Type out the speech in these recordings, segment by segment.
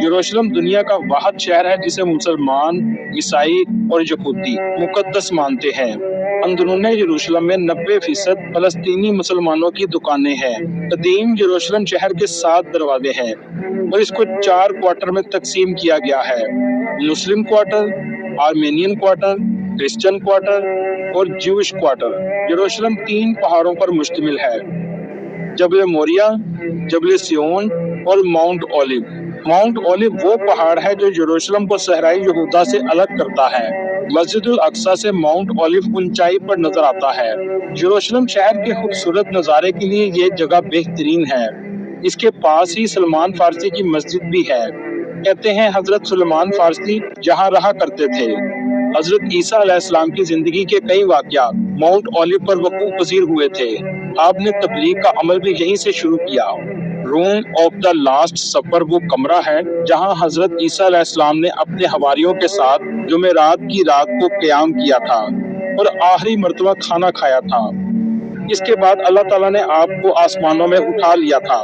यरूशलेम दुनिया का वाहिद शहर है जिसे मुसलमान, ईसाई और यहूदी मुकद्दस मानते हैं। अंदरून यरूशलेम में 90% फलस्तीनी मुसलमानों की दुकानें हैं। कदीम यरूशलेम शहर के 7 दरवाजे हैं और इसको 4 क्वार्टर में तकसीम किया गया है: Muslim quarter, Armenian quarter, Christian quarter और ज्यूइश क्वार्टर। यरूशलेम 3 पहाड़ों पर मुश्तमिल है: जबल मोरिया, जबल सियोन और माउंट ओलिव। माउंट ओलिव वो पहाड़ है जो यरूशलेम को सहराई यहूदा से अलग करता है। मस्जिदुल अक्सा से माउंट ओलिव ऊंचाई पर नजर आता है। यरूशलेम शहर के खूबसूरत नज़ारे के लिए ये जगह बेहतरीन है। इसके पास ही सलमान फारसी की मस्जिद भी है। कहते हैं हजरत सलमान फारसी जहाँ रहा करते थे। हजरत ईसा अलैहिस्सलाम की जिंदगी के कई वाक़यात माउंट ओलिव पर वक़ूअ पज़ीर हुए थे। आपने तबलीग का अमल भी यहीं से शुरू किया। रूम ऑफ द लास्ट सफर वो कमरा है जहां हजरत ईसा अलैहिस्सलाम ने अपने हवारियों के साथ जुमेरात की रात को क़याम किया था और आखिरी मर्तबा खाना खाया था। इसके बाद अल्लाह ताला ने आपको आसमानों में उठा लिया था।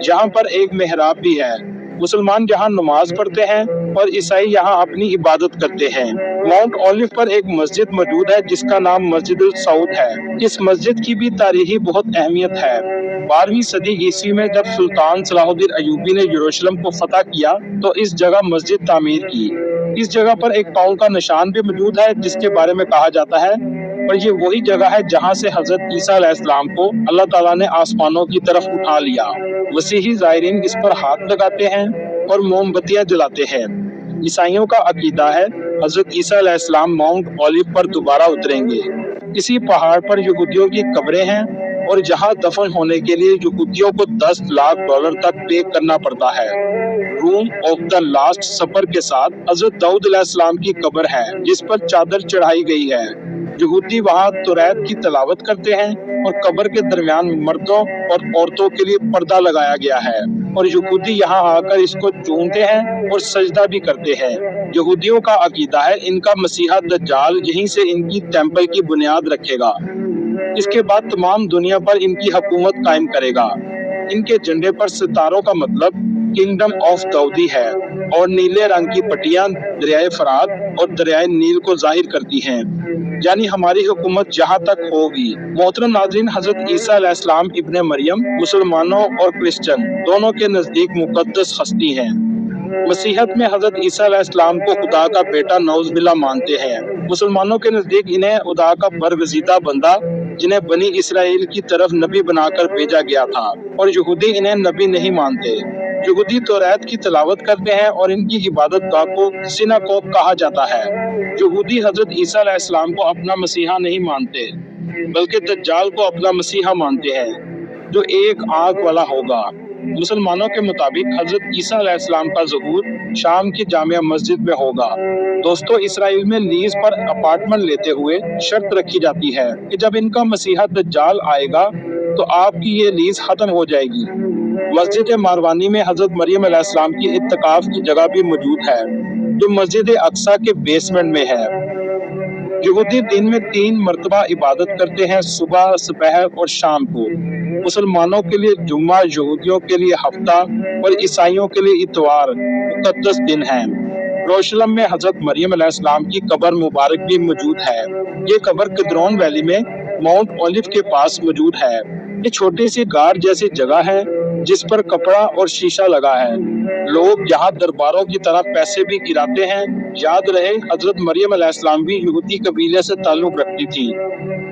यहाँ पर एक मेहराब भी है। मुसलमान यहाँ नमाज पढ़ते हैं और ईसाई यहाँ अपनी इबादत करते हैं। माउंट ओलिव पर एक मस्जिद मौजूद है जिसका नाम मस्जिदुल सऊद है। इस मस्जिद की भी तारीखी बहुत अहमियत है। 12वीं सदी ईस्वी में जब सुल्तान सलाहुद्दीन अयूबी ने यरूशलेम को फतह किया तो इस जगह मस्जिद तामीर की। इस जगह पर एक पाँव का निशान भी मौजूद है जिसके बारे में कहा जाता है और ये वही जगह है जहाँ से हजरत ईसा अलैहिस्सलाम को अल्लाह ताला ने आसमानों की तरफ उठा लिया। मसीही ज़ायरीन इस पर हाथ लगाते हैं और मोमबत्तियां जलाते हैं। ईसाइयों का अकीदा है हजरत ईसा अलैहिस्सलाम माउंट ओलिव पर दोबारा उतरेंगे। इसी पहाड़ पर यहूदियों की कब्रें हैं और जहां दफन होने के लिए यहूदियों को $10 लाख तक पे करना पड़ता है। रूम ऑफ द लास्ट सफर के साथ हजरत दाऊद अलैहिस्सलाम की कब्र है जिस पर चादर चढ़ाई गई है। यहूदी वहाँ तौरात की तलावत करते हैं और कब्र के दरमियान मर्दों और औरतों के लिए पर्दा लगाया गया है और यहूदी यहाँ आकर इसको चूमते हैं और सजदा भी करते हैं। यहूदियों का अकीदा है इनका मसीहा दज्जाल यहीं से इनकी टेंपल की बुनियाद रखेगा। इसके बाद तमाम दुनिया पर इनकी हुकूमत कायम करेगा। इनके झंडे पर सितारों का मतलब किंगडम ऑफ दाऊदी है और नीले रंग की पट्टियां दरियाए फरात और दरियाए नील को जाहिर करती हैं, यानी हमारी हुकूमत जहाँ तक होगी। मोहतरम नाज़रीन, हजरत ईसा अलैहिस्सलाम इब्ने मरियम मुसलमानों और क्रिश्चियन दोनों के नजदीक मुकद्दस हस्ती हैं। मसीहत में हजरत ईसा अलैहिस्सलाम को खुदा का बेटा नौज़बिल्ला मानते हैं। मुसलमानों के नजदीक इन्हें खुदा का बरगजीदा बंदा जिन्हें बनी इसराइल की तरफ नबी बनाकर भेजा गया था और यहूदी इन्हें नबी नहीं मानते। यहूदी तौरात की तलावत करते हैं और इनकी इबादत गाह को सिनागोग कहा जाता है। यहूदी हजरत ईसा अलैहिस्सलाम को अपना मसीहा नहीं मानते बल्कि दज्जाल को अपना मसीहा मानते हैं जो एक आंख वाला होगा। मुसलमानों के मुताबिक हजरत ईसा अलैहिस्सलाम का ज़हूर शाम की जामिया मस्जिद में होगा। दोस्तों, इसराइल में लीज पर अपार्टमेंट लेते हुए शर्त रखी जाती है कि जब इनका मसीहा दज्जाल आएगा तो आपकी ये लीज खत्म हो जाएगी। मस्जिद मारवानी में हजरत मरियम अलैहिस्सलाम की इत्तिकाफ की जगह भी मौजूद है जो मस्जिद अक्सा के बेसमेंट में है। यहूदी दिन में 3 मरतबा इबादत करते हैं, सुबह, सुबह और शाम को। मुसलमानों के लिए जुम्मा, यहूदियों के लिए हफ्ता और ईसाइयों के लिए इतवार मुकद्दस दिन है। यरूशलेम में हजरत मरियम अलैहिस्सलाम की कब्र मुबारक भी मौजूद है। ये कब्र किद्रोन वैली में माउंट ओलिव के पास मौजूद है। ये छोटी सी गाड़ जैसी जगह है जिस पर कपड़ा और शीशा लगा है। लोग यहाँ दरबारों की तरह पैसे भी गिराते हैं। याद रहे, हजरत मरियम अलैहिस्सलाम भी यहूदी कबीले से ताल्लुक रखती थी।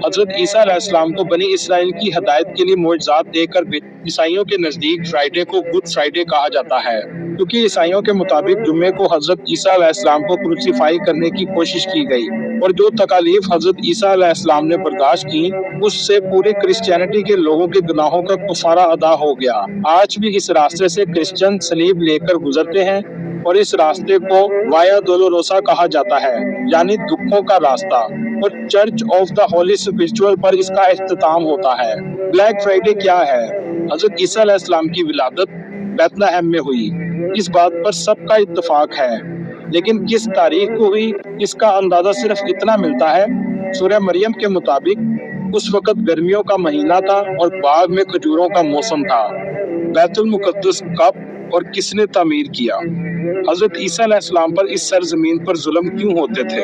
हजरत ईसा अलैहिस्सलाम को बनी इसराइल की हदायत के लिए मोजज़ात देकर ईसाइयों के नजदीक फ्राइडे को गुड फ्राइडे कहा जाता है क्योंकि ईसाइयों के मुताबिक जुम्मे को हजरत ईसा अलैहिस्सलाम को क्रूसीफाई करने की कोशिश की गई और जो तकालीफ हजरत ईसा अलैहिस्सलाम ने बर्दाश्त की उससे पूरे क्रिश्चियनिटी के लोगों के गुनाहों का कफारा अदा हो गया। आज भी इस रास्ते से क्रिश्चियन सलीब लेकर गुजरते हैं और इस रास्ते को वाया डोलोरोसा कहा जाता है, यानी दुखों का रास्ता, और church of the Holi spiritual पर इसका इख्तिताम होता है। ब्लैक फ्राइडे क्या है? हजरत ईसा अलैहिस्सलाम की विलादत बैतलहम में हुई, इस बात पर सबका इत्तेफाक है, लेकिन किस तारीख को हुई इसका अंदाजा सिर्फ इतना मिलता है। सूरह मरियम के मुताबिक उस वक्त गर्मियों का महीना था और बाग में खजूरों का मौसम था। बैतुल मुकद्दस कब और किसने तामीर किया? हजरत ईसा अलैहिस्सलाम पर इस सरजमीन पर जुल्म क्यों होते थे?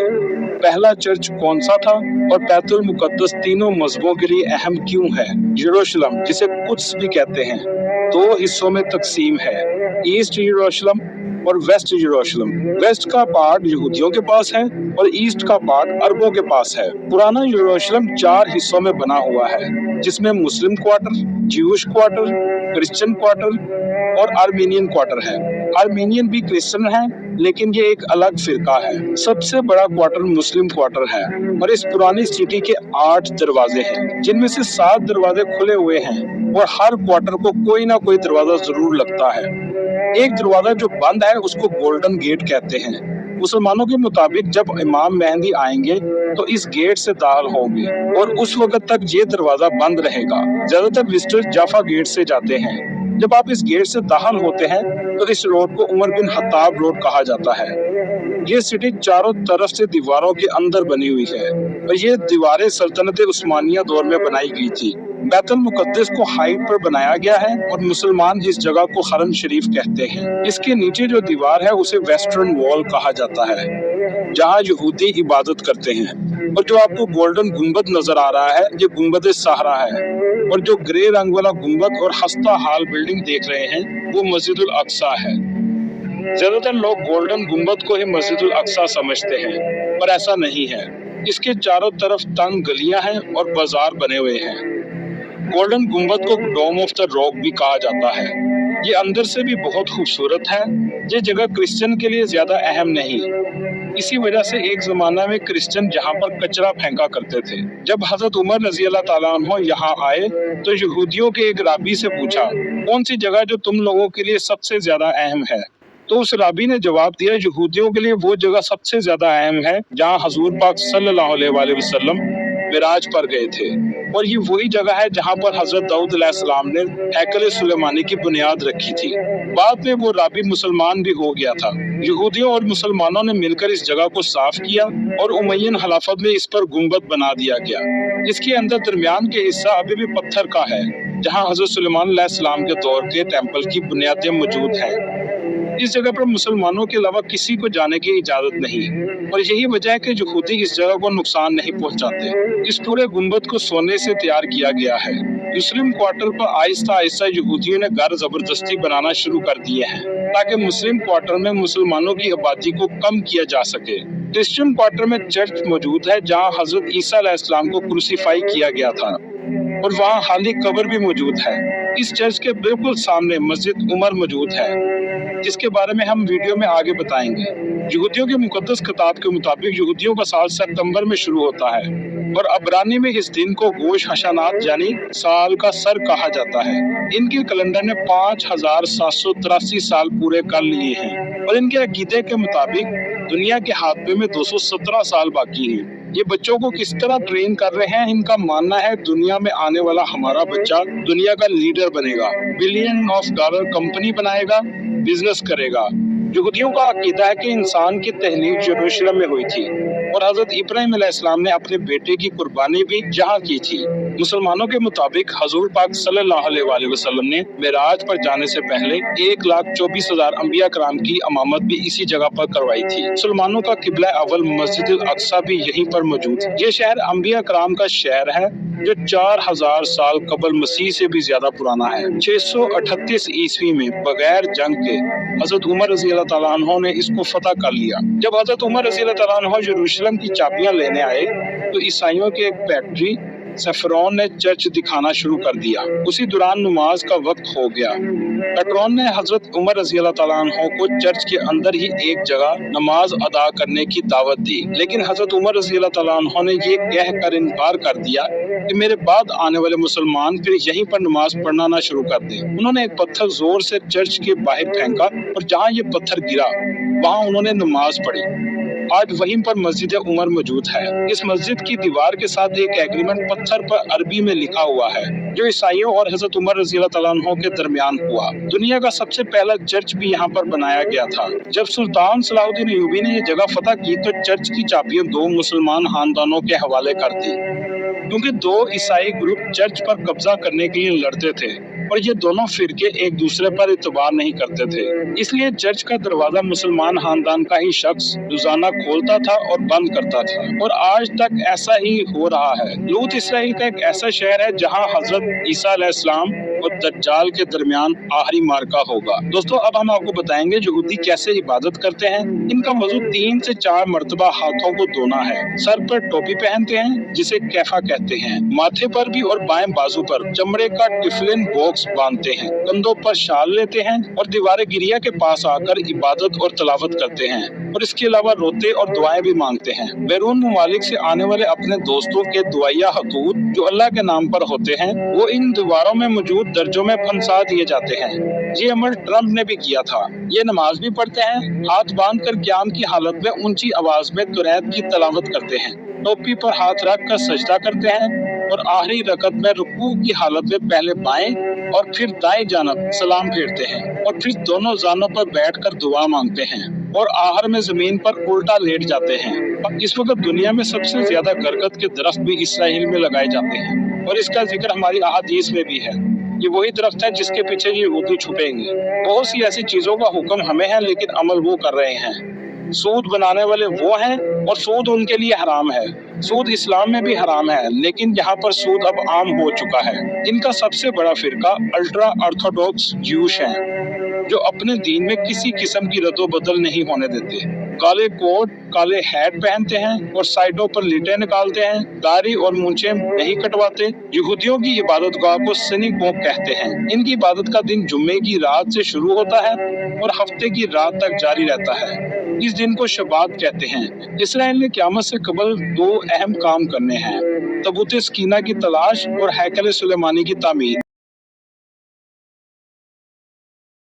पहला चर्च कौन सा था और बैतुल मुकद्दस तीनों मजहबों के लिए अहम क्यों है? यरूशलेम, जिसे कुद्स भी कहते हैं, दो हिस्सों में तकसीम है, ईस्ट यरूशलेम और वेस्ट यरूशलेम। वेस्ट का पार्ट यहूदियों के पास है और ईस्ट का पार्ट अरबों के पास है। पुराना यरूशलेम 4 हिस्सों में बना हुआ है, जिसमें Muslim quarter, Jewish quarter, Christian quarter और आर्मेनियन क्वार्टर है। आर्मेनियन भी क्रिश्चियन है, लेकिन ये एक अलग फिरका है। सबसे बड़ा क्वार्टर मुस्लिम क्वार्टर है और इस पुरानी सिटी के 8 दरवाजे हैं, जिनमें से 7 दरवाजे खुले हुए हैं और हर क्वार्टर को कोई ना कोई दरवाजा जरूर लगता है। एक दरवाजा जो बंद है उसको गोल्डन गेट कहते हैं। मुसलमानों के मुताबिक जब इमाम मेहंदी आएंगे तो इस गेट से दाखिल होंगे और उस वक्त तक ये दरवाजा बंद रहेगा। ज्यादातर विजिटर जाफा गेट से जाते हैं। जब आप इस गेट से दाखिल होते हैं तो इस रोड को उमर बिन खत्ताब रोड कहा जाता है। ये सिटी चारों तरफ से दीवारों के अंदर बनी हुई है और ये दीवारें सल्तनत उस्मानिया दौर में बनाई गई थी। बैतुल मुकद्दस को हाइट पर बनाया गया है और मुसलमान इस जगह को हरम शरीफ कहते हैं। इसके नीचे जो दीवार है उसे वेस्टर्न वॉल कहा जाता है, जहाँ यहूदी इबादत करते हैं। और जो आपको गोल्डन गुंबद नजर आ रहा है, ये गुंबद सहरा है। और जो ग्रे रंग वाला गुंबद और हस्ता हाल बिल्डिंग देख रहे हैं, वो मस्जिदुल अक्सा है। ज्यादातर लोग गोल्डन गुंबद को ही मस्जिदुल अक्सा समझते हैं, पर ऐसा नहीं है। इसके चारों तरफ तंग गलियां हैं और बाजार बने हुए हैं। गोल्डन गुंबद को डोम ऑफ द रॉक भी कहा जाता है। ये अंदर से भी बहुत खूबसूरत है। ये जगह क्रिश्चियन के लिए ज्यादा अहम नहीं, इसी वजह से एक जमाना में क्रिश्चियन यहाँ पर कचरा फेंका करते थे। जब हजरत उमर रजी अल्लाह ताला अन्हु यहाँ आए तो यहूदियों के एक राबी से पूछा, कौन सी जगह जो तुम लोगों के लिए सबसे ज्यादा अहम है? तो उस राबी ने जवाब दिया, यहूदियों के लिए वो जगह सबसे ज्यादा अहम है जहाँ हजूर पाक सल्लल्लाहु अलैहि वसल्लम मिराज पर गए थे, और ये वही जगह है जहाँ पर हजरत दाऊद अलैहिस्सलाम ने हैकल सुलेमानी की बुनियाद रखी थी। बाद में वो राबी मुसलमान भी हो गया था। यहूदियों और मुसलमानों ने मिलकर इस जगह को साफ किया और उमय्यन खिलाफत में इस पर गुंबद बना दिया गया। इसके अंदर दरमियान के हिस्सा अभी भी पत्थर का है, जहाँ हजरत सुलेमान अलैहिस्सलाम के दौर के टेम्पल की बुनियादें मौजूद हैं। इस जगह पर मुसलमानों के अलावा किसी को जाने की इजाजत नहीं, और यही वजह है कि यहूदी इस जगह को नुकसान नहीं पहुंचाते। इस पूरे गुंबद को सोने से तैयार किया गया है। मुस्लिम क्वार्टर पर आहिस्ता आहिस्ता यहूदियों ने घर जबरदस्ती बनाना शुरू कर दिए हैं, ताकि मुस्लिम क्वार्टर में मुसलमानों की आबादी को कम किया जा सके। क्रिश्चियन क्वार्टर में चर्च मौजूद है, जहाँ हजरत ईसा अलैहिस्सलाम को क्रूसीफाई किया गया था, और वहाँ खाली कब्र भी मौजूद है। इस चर्च के बिल्कुल सामने मस्जिद उमर मौजूद है, जिसके बारे में हम वीडियो में आगे बताएंगे। यहूदियों के मुकद्दस किताब के मुताबिक यहूदियों का साल सितंबर में शुरू होता है, और अबरानी में इस दिन को गोश हशनात यानी साल का सर कहा जाता है। इनके कैलेंडर ने 5783 साल पूरे कर लिए हैं, और इनके अकीदे के मुताबिक दुनिया के हादमे में 217 साल बाकी हैं। ये बच्चों को किस तरह ट्रेन कर रहे हैं? इनका मानना है दुनिया में आने वाला हमारा बच्चा दुनिया का लीडर बनेगा, बिलियन ऑफ डॉलर कंपनी बनाएगा, बिजनेस करेगा। यहूदियों का अकीदा है कि इंसान की तहलीक यरूशलेम में हुई थी, और हजरत इब्राहिम अलैहिस्सलाम ने अपने बेटे की कुर्बानी भी यहाँ की थी। मुसलमानों के मुताबिक हजूर पाक सल्लल्लाहु अलैहि वसल्लम ने मेराज पर जाने से पहले 1,24,000 अंबिया कराम की इमामत भी इसी जगह पर करवाई थी। मुसलमानों का किबला अव्वल मस्जिद अक्सा भी यहीं पर मौजूद है। ये शहर अंबिया कराम का शहर है, जो 4000 साल कबल मसीह से भी ज्यादा पुराना है। 638 ईस्वी में बगैर जंग के हजरत उमर रजी अल्लाह ताला अन्हु ने इसको फतह कर लिया। जब हजरत उमर रजी अल्लाह ताला अन्हु यरूशलेम की चाबियां लेने आए तो ईसाइयों के एक पैट्री सफरौन ने चर्च दिखाना शुरू कर दिया। उसी दौरान नमाज का वक्त हो गया। पैट्रॉन ने हजरत उमर रजी अल्लाह ताला अन्हु को चर्च के अंदर ही एक जगह नमाज अदा करने की दावत दी, लेकिन हजरत उमर रजी अल्लाह ताला अन्हु ने ये कहकर इनकार कर दिया कि मेरे बाद आने वाले मुसलमान फिर यहीं पर नमाज पढ़ना ना शुरू कर दें। उन्होंने एक पत्थर जोर से चर्च के बाहर फेंका, और जहाँ ये पत्थर गिरा वहाँ उन्होंने नमाज पढ़ी। आज वहीं पर मस्जिद उमर मौजूद है। इस मस्जिद की दीवार के साथ एक एग्रीमेंट पत्थर पर अरबी में लिखा हुआ है, जो ईसाइयों और हजरत उमर रज़ी अल्लाह तआला अन्हु के दरमियान हुआ। दुनिया का सबसे पहला चर्च भी यहाँ पर बनाया गया था। जब सुल्तान सलाहुद्दीन अय्यूबी ने ये जगह फतह की तो चर्च की चाबियां 2 मुसलमान खानदानों के हवाले कर दी, क्योंकि 2 ईसाई ग्रुप चर्च पर कब्जा करने के लिए लड़ते थे। और ये दोनों फिरके एक दूसरे पर इतबार नहीं करते थे। इसलिए चर्च का दरवाजा मुसलमान खानदान का ही शख्स रोजाना खोलता था और बंद करता था, और आज तक ऐसा ही हो रहा है। लूत इसराइल का एक ऐसा शहर है जहाँ हजरत ईसा अलैहिस्सलाम और दज्जाल के दरमियान आखिरी मार्का होगा। दोस्तों, अब हम आपको बताएंगे यहूदी कैसे इबादत करते हैं। इनका वजू 3 से 4 मरतबा हाथों को धोना है। सर पर टोपी पहनते हैं जिसे कैफा कहते हैं। माथे पर भी और बाएं बाजू पर चमड़े का टिफलिन बॉक्स बांधते हैं। कंधों पर शाल लेते हैं और दीवारे गिरिया के पास आकर इबादत और तलावत करते हैं, और इसके अलावा रोते और दुआएं भी मांगते हैं। बैरून ममालिक से आने वाले अपने दोस्तों के दुआया हतूत जो अल्लाह के नाम पर होते हैं, वो इन दीवारों में मौजूद दर्जों में फंसा दिए जाते हैं। ये अमल ट्रम्प ने भी किया था। ये नमाज भी पढ़ते हैं, हाथ बांध कर क़याम की हालत में ऊंची आवाज में कुरैत की तलावत करते हैं, टोपी पर हाथ रख कर सजदा करते हैं, और आखिरी रकत में रुकू की हालत में पहले बाएं और फिर दाएं जानब सलाम फेरते हैं, और फिर दोनों जानों पर बैठकर दुआ मांगते हैं, और आखिर में जमीन पर उल्टा लेट जाते हैं। इस वक्त दुनिया में सबसे ज्यादा बरगद के दरख्त भी इसराइल में लगाए जाते हैं, और इसका जिक्र हमारी अहादीस में भी है। ये वही दरख्त है जिसके पीछे ये यहूदी छुपेंगे। बहुत सी ऐसी चीजों का हुक्म हमें है, लेकिन अमल वो कर रहे हैं। सूद बनाने वाले वो हैं, और सूद उनके लिए हराम है। सूद इस्लाम में भी हराम है, लेकिन यहाँ पर सूद अब आम हो चुका है। इनका सबसे बड़ा फिरका अल्ट्रा ऑर्थोडॉक्स ज्यूश है, जो अपने दीन में किसी किस्म की रद्दो-बदल नहीं होने देते। काले कोट, काले हैट पहनते हैं और साइडों पर लिटें निकालते हैं। दाढ़ी और मूंछें नहीं कटवाते। यहूदियों की इबादतगाह को सिनेगोग कहते हैं। इनकी इबादत का दिन जुम्मे की रात से शुरू होता है और हफ्ते की रात तक जारी रहता है। इस दिन को शबात कहते हैं। इसराइल ने क़यामत से कबल 2 अहम काम करने हैं: तबूत सकीना की तलाश और हैकल सुलेमानी की तामीर।